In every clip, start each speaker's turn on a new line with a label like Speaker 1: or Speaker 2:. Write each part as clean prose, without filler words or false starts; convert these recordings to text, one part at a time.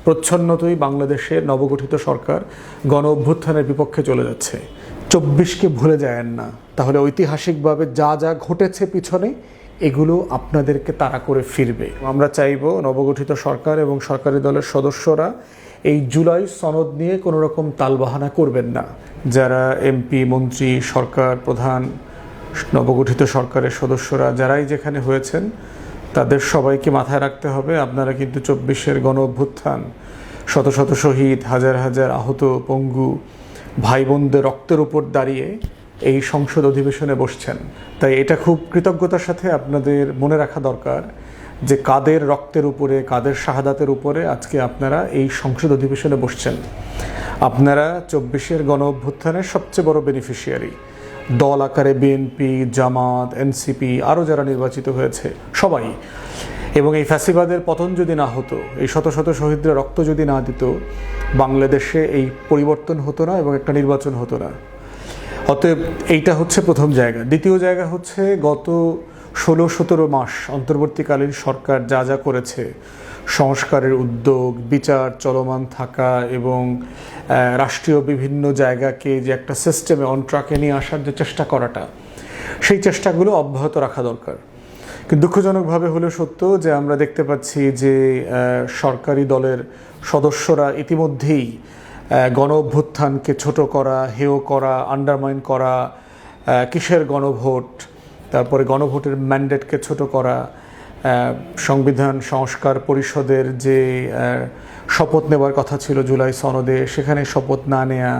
Speaker 1: প্রচ্ছন্নতই বাংলাদেশের নবগঠিত সরকার গণ অভ্যুত্থানের বিপক্ষে চলে যাচ্ছে। ২৪কে ভুলে যায়েন না, তাহলে ঐতিহাসিকভাবে যা যা ঘটেছে পিছনে এগুলো আপনাদেরকে তাড়া করে ফিরবে। আমরা চাইব নবগঠিত সরকার এবং সরকারি দলের সদস্যরা এই জুলাই সনদ নিয়ে কোনো রকম তালবাহানা করবেন না। যারা এমপি, মন্ত্রী, সরকার প্রধান, নবগঠিত সরকারের সদস্যরা যারাই যেখানে হয়েছেন তাদের সবাইকে মাথায় রাখতে হবে, আপনারা কিন্তু ২৪-এর গণ অভ্যুত্থান, শত শত শহীদ, হাজার হাজার আহত পঙ্গু ভাই বোনদের রক্তের উপর দাঁড়িয়ে এই সংসদ অধিবেশনে বসছেন। তাই এটা খুব কৃতজ্ঞতার সাথে আপনাদের মনে রাখা দরকার যে কাদের রক্তের উপরে, কাদের শাহাদাতের উপরে আজকে আপনারা এই সংসদ অধিবেশনে বসছেন। আপনারা ২৪-এর গণ অভ্যুত্থানের সবচেয়ে বড় বেনিফিশিয়ারি। দল আকারে বিএনপি, জামাত, এনসিপি, আরও যারা নির্বাচিত হয়েছে সবাই। এবং এই ফ্যাসিবাদের পতন যদি না হতো, এই শত শত শহীদদের রক্ত যদি না দিত, বাংলাদেশে এই পরিবর্তন হতো না এবং একটা নির্বাচন হতো না। অতএব এইটা হচ্ছে প্রথম জায়গা। দ্বিতীয় জায়গা হচ্ছে গত ১৬-১৭ মাস অন্তর্বর্তীকালীন সরকার যা যা করেছে, সংস্কারের উদ্যোগ, বিচার চলমান থাকা এবং রাষ্ট্রীয় বিভিন্ন জায়গাকে যে একটা সিস্টেমে অন ট্র্যাকে নিয়ে আসার যে চেষ্টা করাটা, সেই চেষ্টাগুলো অব্যাহত রাখা দরকার। কিন্তু দুঃখজনকভাবে হলেও সত্য যে আমরা দেখতে পাচ্ছি যে সরকারি দলের সদস্যরা ইতিমধ্যেই গণ অভ্যুত্থানকে ছোট করা, হেয় করা, আন্ডারমাইন করা, কিসের গণভোট, তারপরে গণভোটের ম্যান্ডেটকে ছোট করা, সংবিধান সংস্কার পরিষদের যে শপথ নেওয়ার কথা ছিল জুলাই সনদে, সেখানে শপথ না নেয়া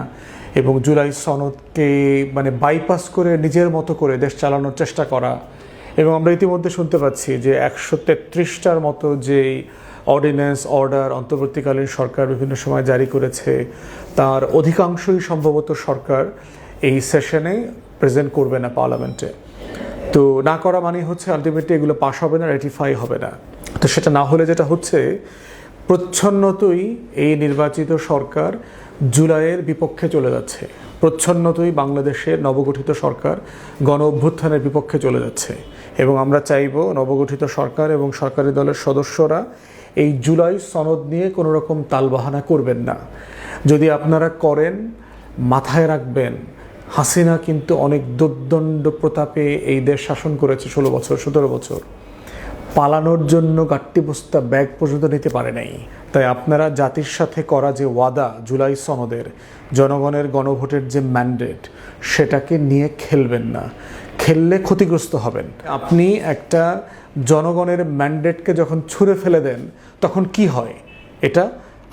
Speaker 1: এবং জুলাই সনদকে বাইপাস করে নিজের মতো করে দেশ চালানোর চেষ্টা করা। এবং আমরা ইতিমধ্যে শুনতে পাচ্ছি যে ১৩৩টার মতো যে অর্ডিন্যান্স, অর্ডার অন্তর্বর্তীকালীন সরকার বিভিন্ন সময় জারি করেছে, তার অধিকাংশই সম্ভবত সরকার এই সেশনে প্রেজেন্ট করবে না পার্লামেন্টে। তো না করা মানে হচ্ছে আলটিমেটলি এগুলো পাস হবে না, রেটিফাই হবে না। তো সেটা না হলে যেটা হচ্ছে, প্রচ্ছন্নতই এই নির্বাচিত সরকার জুলাইয়ের বিপক্ষে চলে যাচ্ছে। প্রচ্ছন্নতই বাংলাদেশের নবগঠিত সরকার গণ অভ্যুত্থানের বিপক্ষে চলে যাচ্ছে। এবং আমরা চাইব নবগঠিত সরকার এবং সরকারি দলের সদস্যরা এই জুলাই সনদ নিয়ে কোনো রকম তালবাহানা করবেন না। যদি আপনারা করেন, মাথায় রাখবেন হাসিনা কিন্তু অনেক দুর্দণ্ড প্রতাপে এই দেশ শাসন করেছে ১৬ বছর, ১৭ বছর। পালানোর জন্য গাট্টি বস্তা ব্যাগ পর্যন্ত নিতে পারে নাই। তাই আপনারা জাতির সাথে করা যে ওয়াদা জুলাই সনদের, জনগণের গণভোটের যে ম্যান্ডেট, সেটাকে নিয়ে খেলবেন না। খেললে ক্ষতিগ্রস্ত হবেন। আপনি একটা জনগণের ম্যান্ডেটকে যখন ছুঁড়ে ফেলে দেন, তখন কি হয়? এটা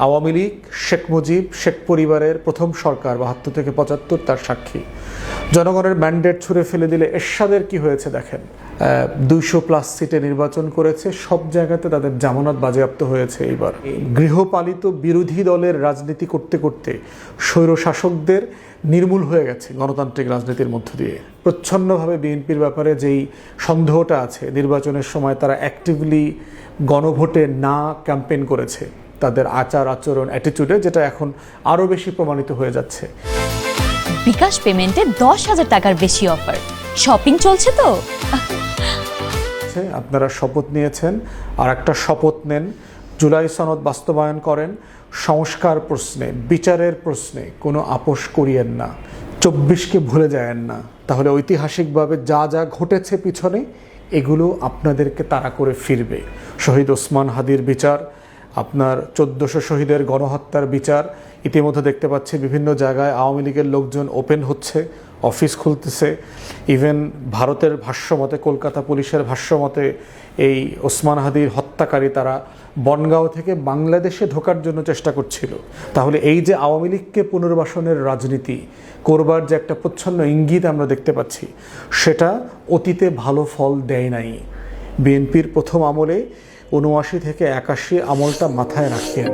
Speaker 1: আওয়ামী লীগ, শেখ মুজিব, শেখ পরিবারের প্রথম সরকার ৭২ থেকে ৭৫ তার সাক্ষী। জনগণের ম্যান্ডেট ছুঁড়ে ফেলে দিলে এরশাদের কি হয়েছে দেখেন। ২০০+ সিটে নির্বাচন করেছে, সব জায়গাতে তাদের জামানত বাজেয়াপ্ত হয়েছে। এইবার গৃহপালিত বিরোধী দলের রাজনীতি করতে করতে স্বৈরশাসকদের নির্মূল হয়ে গেছে গণতান্ত্রিক রাজনীতির মধ্য দিয়ে। প্রচ্ছন্নভাবে বিএনপির ব্যাপারে যেই সন্দেহটা আছে, নির্বাচনের সময় তারা অ্যাক্টিভলি গণভোটে না ক্যাম্পেইন করেছে, তাদের আচার আচরণ, অ্যাটিটিউডে, যেটা এখন আরও বেশি প্রমাণিত হয়ে যাচ্ছে।
Speaker 2: বিকাশ পেমেন্টে ১০,০০০ টাকার বেশি অফার, শপিং চলছে তো।
Speaker 1: আপনারা শপথ নিয়েছেন, আর একটা শপথ নেন, জুলাই সনদ বাস্তবায়ন করেন। সংস্কার প্রশ্নে, বিচারের প্রশ্নে কোনো আপোষ করিয়েন না। ২৪কে ভুলে যায়েন না, তাহলে ঐতিহাসিকভাবে যা যা ঘটেছে পিছনে এগুলো আপনাদেরকে তাড়া করে ফিরবে। শহীদ ওসমান হাদির বিচার, আপনার ১৪০০ শহীদের গণহত্যার বিচার, ইতিমধ্যে দেখতে পাচ্ছি বিভিন্ন জায়গায় আওয়ামী লীগের লোকজন ওপেন হচ্ছে, অফিস খুলতেছে। ইভেন ভারতের ভাষ্যমতে, কলকাতা পুলিশের ভাষ্যমতে, এই ওসমান হাদির হত্যাকারী তারা বনগাঁও থেকে বাংলাদেশে ঢোকার জন্য চেষ্টা করছিল। তাহলে এই যে আওয়ামী লীগকে পুনর্বাসনের রাজনীতি করবার যে একটা প্রচ্ছন্ন ইঙ্গিত আমরা দেখতে পাচ্ছি, সেটা অতীতে ভালো ফল দেয় নাই। বিএনপির প্রথম আমলে ৭৯ থেকে ৮১ আমলটা মাথায় রাখেন।